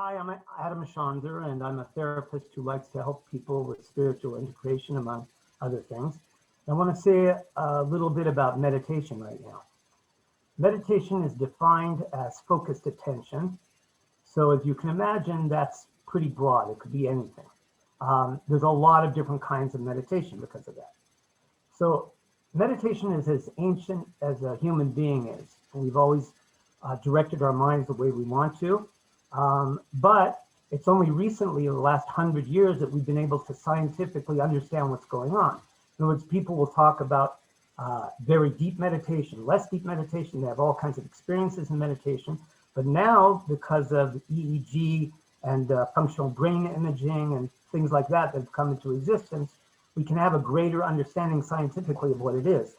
Hi, I'm Adam Schanzer, and I'm a therapist who likes to help people with spiritual integration, among other things. I want to say a little bit about meditation right now. Meditation is defined as focused attention. So as you can imagine, that's pretty broad. It could be anything. There's a lot of different kinds of meditation because of that. So meditation is as ancient as a human being is. We've always directed our minds the way we want to. But it's only recently, in the last 100 years, that we've been able to scientifically understand what's going on. In other words, people will talk about very deep meditation, less deep meditation. They have all kinds of experiences in meditation. But now, because of EEG and functional brain imaging and things like that that have come into existence, we can have a greater understanding scientifically of what it is.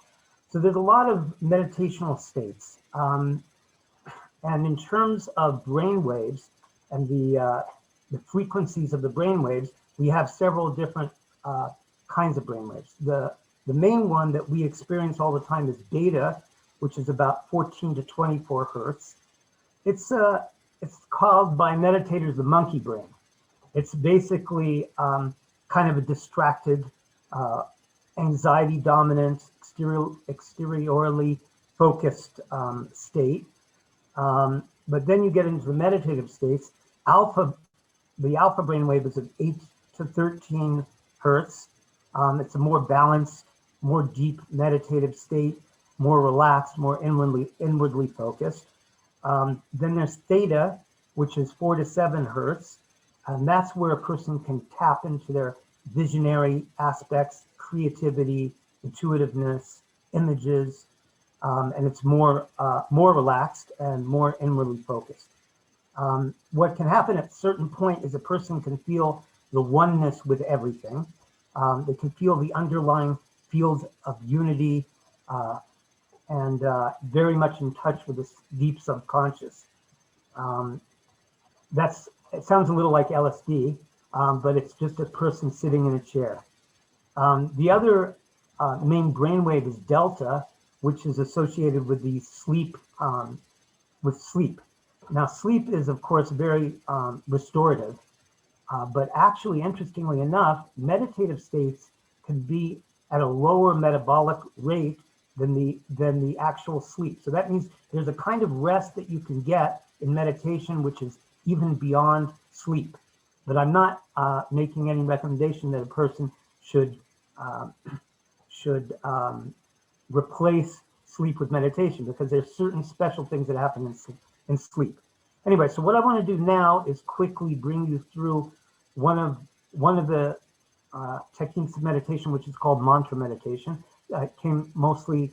So there's a lot of meditational states. And in terms of brain waves and the frequencies of the brain waves, we have several different kinds of brain waves. The main one that we experience all the time is beta, which is about 14 to 24 hertz. It's called by meditators the monkey brain. It's basically kind of a distracted, anxiety dominant, exteriorly focused state. But then you get into the meditative states. The alpha brainwave is at 8 to 13 hertz. It's a more balanced, more deep meditative state, more relaxed, more inwardly focused. Then there's theta, which is 4 to 7 hertz. And that's where a person can tap into their visionary aspects, creativity, intuitiveness, images, and it's more relaxed and more inwardly focused. What can happen at a certain point is a person can feel the oneness with everything. They can feel the underlying fields of unity and very much in touch with this deep subconscious. It sounds a little like LSD, but it's just a person sitting in a chair. The other main brainwave is delta, which is associated with the sleep. Now, sleep is, of course, very restorative, but actually, interestingly enough, meditative states can be at a lower metabolic rate than the actual sleep. So that means there's a kind of rest that you can get in meditation, which is even beyond sleep. But I'm not making any recommendation that a person should replace sleep with meditation, because there's certain special things that happen in sleep. Anyway, so what I want to do now is quickly bring you through one of the techniques of meditation, which is called mantra meditation. It came mostly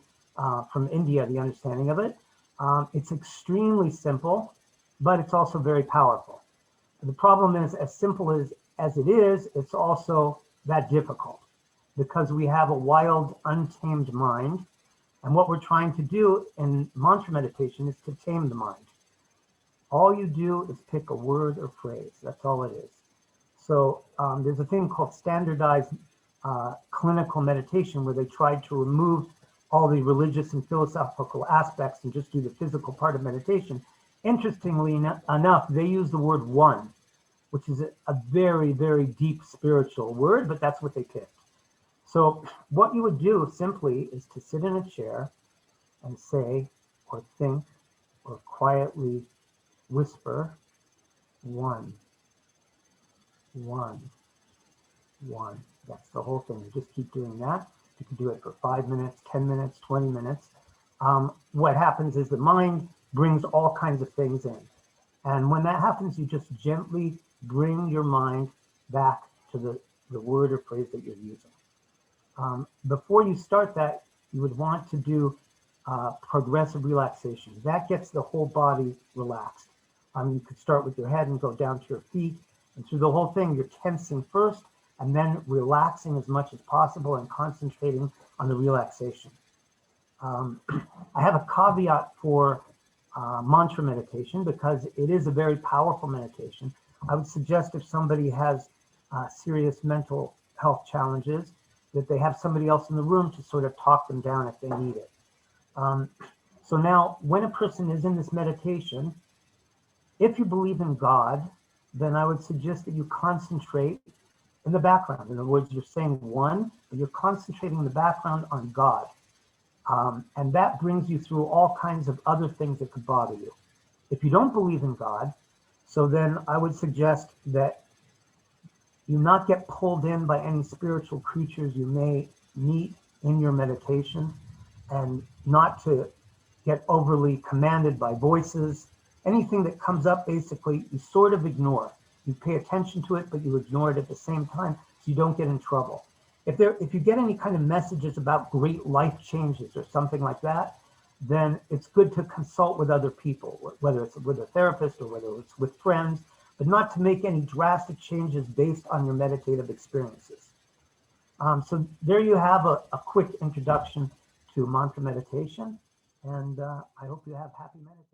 from India, the understanding of it. It's extremely simple, but it's also very powerful. The problem is, as simple as it is, it's also that difficult, because we have a wild, untamed mind. And what we're trying to do in mantra meditation is to tame the mind. All you do is pick a word or phrase. That's all it is. So there's a thing called standardized clinical meditation, where they tried to remove all the religious and philosophical aspects and just do the physical part of meditation. Interestingly enough, they use the word one, which is a very, very deep spiritual word, but that's what they picked. So what you would do simply is to sit in a chair and say, or think, or quietly whisper, one, one, one. That's the whole thing. You just keep doing that. You can do it for 5 minutes, 10 minutes, 20 minutes. What happens is the mind brings all kinds of things in. And when that happens, you just gently bring your mind back to the word or phrase that you're using. Before you start that, you would want to do progressive relaxation. That gets the whole body relaxed. You could start with your head and go down to your feet. And through the whole thing, you're tensing first and then relaxing as much as possible and concentrating on the relaxation. I have a caveat for mantra meditation, because it is a very powerful meditation. I would suggest if somebody has serious mental health challenges, that they have somebody else in the room to sort of talk them down if they need it. So now, when a person is in this meditation, if you believe in God, then I would suggest that you concentrate in the background. In other words, you're saying one, but you're concentrating in the background on God. And that brings you through all kinds of other things that could bother you. If you don't believe in God, so then I would suggest that you not get pulled in by any spiritual creatures you may meet in your meditation, and not to get overly commanded by voices. Anything that comes up, basically, you sort of ignore. You pay attention to it, but you ignore it at the same time so you don't get in trouble. If you get any kind of messages about great life changes or something like that, then it's good to consult with other people, whether it's with a therapist or whether it's with friends, but not to make any drastic changes based on your meditative experiences. So there you have a quick introduction to mantra meditation, and I hope you have happy meditating.